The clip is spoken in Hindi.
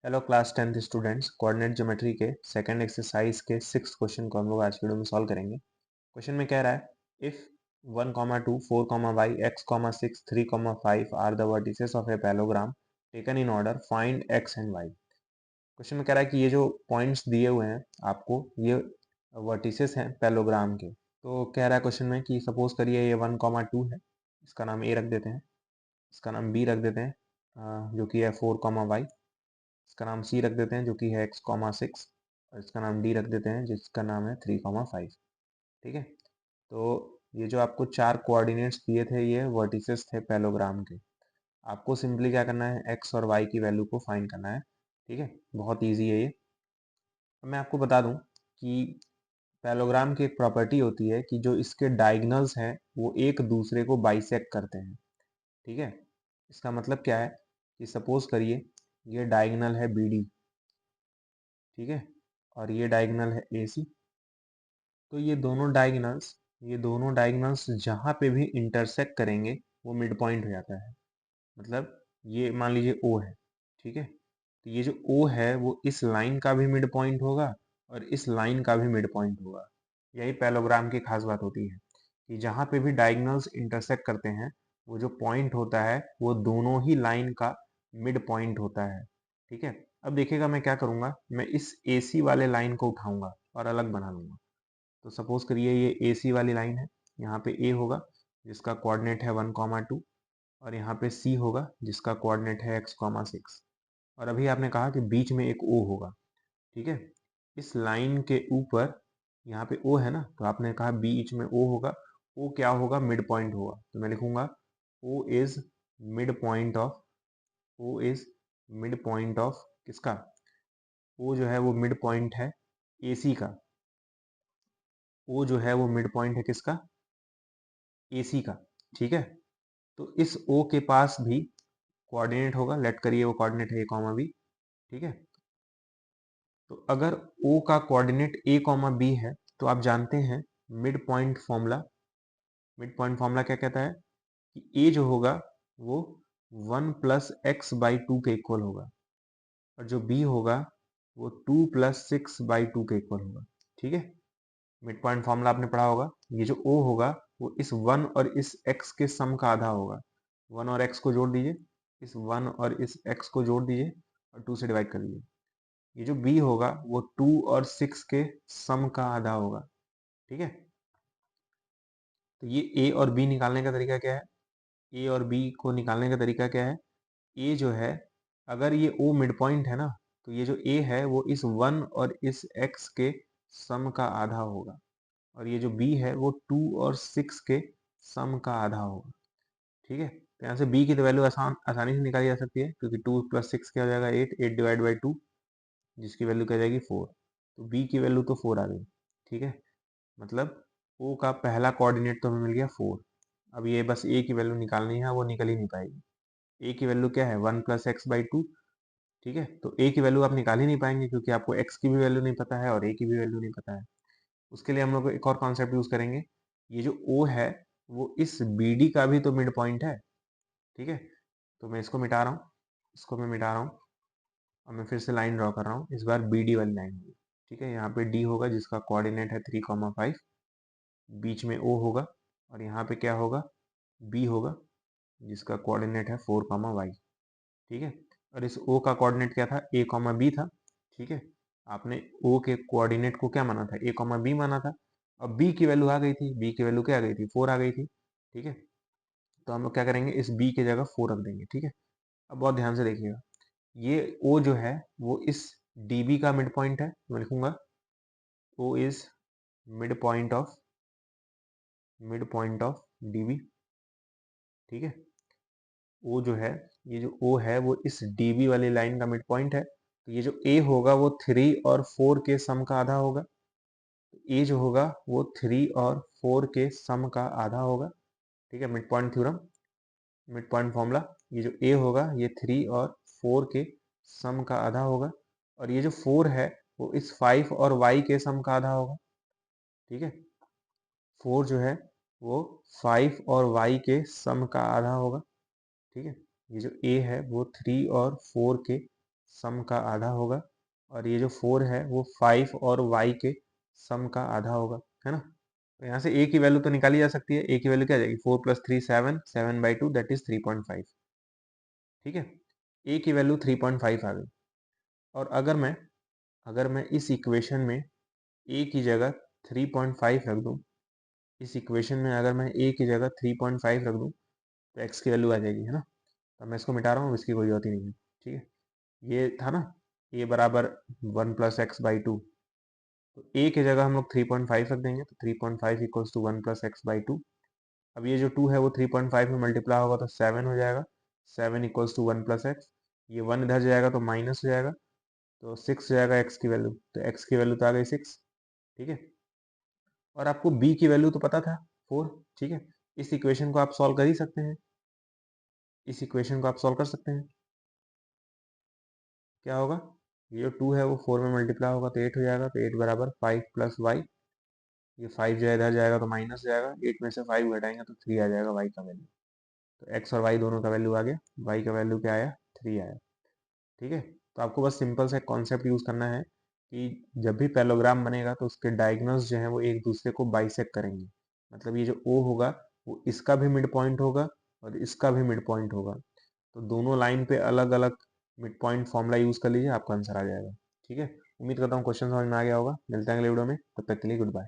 Hello class 10th students, coordinate geometry के सेकंड एक्सरसाइज के 6th क्वेश्चन को हम लोग आज वीडियो में सॉल्व करेंगे। क्वेश्चन में कह रहा है if 1, 2, 4, x, 6, 3, 5 are the vertices of a parallelogram taken in order find x and y। Question में कह रहा है कि ये जो पॉइंट्स दिए हुए हैं आपको, ये वर्टिसेस हैं पैलोग्राम के। तो कह रहा है क्वेश्चन में कि सपोज करिए ये 1, 2 है, इसका नाम a रख देते हैं, इसका नाम b रख देते हैं, जो कि है 4, y। इसका नाम सी रख देते हैं जो कि है x, 6, और इसका नाम डी रख देते हैं जिसका नाम है 3, 5। ठीक है, तो ये जो आपको चार कोऑर्डिनेट्स दिए थे ये वर्टिसेस थे पैलोग्राम के। आपको सिंपली क्या करना है, x और y की वैल्यू को फाइंड करना है। ठीक है, बहुत ईजी है ये। अब मैं आपको बता दूं कि पैलोग्राम की एक प्रॉपर्टी होती है कि जो इसके डायगोनल्स हैं वो एक दूसरे को बाइसेक्ट करते हैं। ठीक है, इसका मतलब क्या है कि सपोज करिए ये डायगोनल है बी डी, ठीक है, और ये डायगोनल है ए सी। तो ये दोनों डायगोनल्स जहाँ पे भी इंटरसेक्ट करेंगे वो मिड पॉइंट हो जाता है। मतलब ये मान लीजिए ओ है, ठीक है, तो ये जो ओ है वो इस लाइन का भी मिड पॉइंट होगा और इस लाइन का भी मिड पॉइंट होगा। यही पैलोग्राम की खास बात होती है कि जहाँ पे भी डायगोनल्स इंटरसेक्ट करते हैं वो जो पॉइंट होता है वो दोनों ही लाइन का मिड पॉइंट होता है। ठीक है, अब देखिएगा मैं क्या करूँगा, मैं इस ए सी वाले लाइन को उठाऊंगा और अलग बना लूंगा। तो सपोज करिए ये ए सी वाली लाइन है, यहाँ पे ए होगा जिसका कोऑर्डिनेट है 1, 2, और यहाँ पे सी होगा जिसका कोऑर्डिनेट है x, 6। और अभी आपने कहा कि बीच में एक ओ होगा। ठीक है, इस लाइन के ऊपर यहाँ पे ओ है ना, तो आपने कहा बीच में ओ होगा। ओ क्या होगा, मिड पॉइंट होगा। तो मैं लिखूंगा O is mid point of, O is mid point of किसका, ओ जो है वो मिड पॉइंट है ए सी का। ओ जो है वो मिड पॉइंट है किसका, ए सी का। ठीक है, तो इस ओ के पास भी कोऑर्डिनेट होगा, लेट करिए वो कोऑर्डिनेट है a, b। ठीक है, तो अगर ओ का कोऑर्डिनेट a, b है तो आप जानते हैं mid point formula. Mid point formula क्या कहता है कि a जो होगा वो 1 + x/2 के इक्वल होगा और जो b होगा वो 2 + 6/2 के इक्वल होगा। ठीक है, मिड पॉइंट फॉर्मूला आपने पढ़ा होगा। ये जो o होगा वो इस 1 और इस x के सम का आधा होगा। 1 और x को जोड़ दीजिए, इस 1 और इस x को जोड़ दीजिए और 2 से डिवाइड कर दीजिए। ये जो b होगा वो 2 और 6 के सम का आधा होगा। ठीक है, तो ये a और b निकालने का तरीका क्या है, a और b को निकालने का तरीका क्या है, a जो है, अगर ये o मिड पॉइंट है ना, तो ये जो a है वो इस 1 और इस x के सम का आधा होगा, और ये जो b है वो 2 और 6 के सम का आधा होगा। ठीक है, तो यहाँ से b की तो वैल्यू आसानी से निकाली जा सकती है क्योंकि 2 + 6 क्या हो जाएगा 8, 8 डिवाइड बाई 2 जिसकी वैल्यू क्या जाएगी 4। तो b की वैल्यू तो 4 आ गई। ठीक है, मतलब o का पहला कोऑर्डिनेट तो हमें मिल गया 4। अब ये बस a की वैल्यू निकालनी है, वो निकल ही नहीं पाएगी। a की वैल्यू क्या है 1 + x/2। ठीक है, तो a की वैल्यू आप निकाल ही नहीं पाएंगे क्योंकि आपको x की भी वैल्यू नहीं पता है और a की भी वैल्यू नहीं पता है। उसके लिए हम लोग एक और कॉन्सेप्ट यूज करेंगे, ये जो o है वो इस bd का भी तो मिड पॉइंट है। ठीक है, तो मैं इसको मिटा रहा हूँ, इसको मैं मिटा रहा हूँ और मैं फिर से लाइन ड्रॉ कर रहा हूँ, इस बार BD वाली लाइन होगी। ठीक है, यहाँ पे D होगा जिसका कोऑर्डिनेट है 3, 5, बीच में O होगा और यहाँ पे क्या होगा, B होगा जिसका कोऑर्डिनेट है 4, y। ठीक है, और इस O का कोऑर्डिनेट क्या था, a, b था। ठीक है, आपने O के कोऑर्डिनेट को क्या माना था, a, b माना था। अब B की वैल्यू आ गई थी, B की वैल्यू क्या आ गई थी, 4 आ गई थी। ठीक है, तो हम लोग क्या करेंगे, इस B की जगह 4 रख देंगे। ठीक है, अब बहुत ध्यान से देखिएगा, ये O जो है वो इस DB का मिड पॉइंट है। मैं लिखूंगा O is mid point of DB। ठीक है, O जो है, ये जो O है वो इस DB वाली लाइन का मिड पॉइंट है। तो ये जो A होगा वो 3 और 4 के सम का आधा होगा। तो A जो होगा वो 3 और 4 के सम का आधा होगा। ठीक है, mid point theorem, mid point formula, ये जो A होगा ये 3 और 4 के सम का आधा होगा और ये जो 4 है वो इस 5 और y के सम का आधा होगा। ठीक है, 4 जो है वो 5 और y के सम का आधा होगा। ठीक है, ये जो a है वो 3 और 4 के सम का आधा होगा, और ये जो 4 है वो 5 और y के सम का आधा होगा, है ना। तो यहाँ से a की वैल्यू तो निकाली जा सकती है। a की वैल्यू क्या आ जाएगी, 4 + 3 7, 7/2 दैट इज 3.5। ठीक है, a की वैल्यू 3.5 आ गई। और अगर मैं इस इक्वेशन में a की जगह 3.5 रख दूं, इस इक्वेशन में अगर मैं a की जगह 3.5 रख दूं तो x की वैल्यू आ जाएगी, है ना। तो मैं इसको मिटा रहा हूँ, इसकी कोई जरूरत ही नहीं है। ठीक है, ये था ना a बराबर 1 + x/2, तो a की जगह हम लोग 3.5 रख देंगे, तो 3.5 इक्वल्स टू 1 + x/2। अब ये जो 2 है वो 3.5 में मल्टीप्लाई होगा तो 7 हो जाएगा, 7 इक्वल्स टू 1 + x। ये 1 इधर जाएगा तो माइनस हो जाएगा, तो 6 हो जाएगा x की वैल्यू, तो x की वैल्यू तो आ गई 6। ठीक है, और आपको b की वैल्यू तो पता था 4। ठीक है, इस इक्वेशन को आप सॉल्व कर ही सकते हैं, इस इक्वेशन को आप सॉल्व कर सकते हैं। क्या होगा, ये जो 2 है वो 4 में मल्टीप्लाई होगा तो 8 हो जाएगा, तो 8 बराबर 5 + y। ये 5 जो है इधर जाएगा तो माइनस हो जाएगा, 8 में से 5 घटाएंगे तो 3 आ जाएगा y का वैल्यू। तो x और y दोनों का वैल्यू आ गया, y का वैल्यू क्या आया, 3 आया। ठीक है, तो आपको बस सिंपल सा कॉन्सेप्ट यूज करना है कि जब भी पैरेललोग्राम बनेगा तो उसके डायगोनल्स जो है वो एक दूसरे को बाइसेक्ट करेंगे। मतलब ये जो O होगा वो इसका भी मिड पॉइंट होगा और इसका भी मिड पॉइंट होगा, तो दोनों लाइन पे अलग अलग मिड पॉइंट फॉर्मूला यूज कर लीजिए, आपका आंसर आ जाएगा। ठीक है, उम्मीद करता हूँ क्वेश्चन समझ में आ गया होगा। मिलते हैं अगले वीडियो में, तब तक के लिए गुड बाय।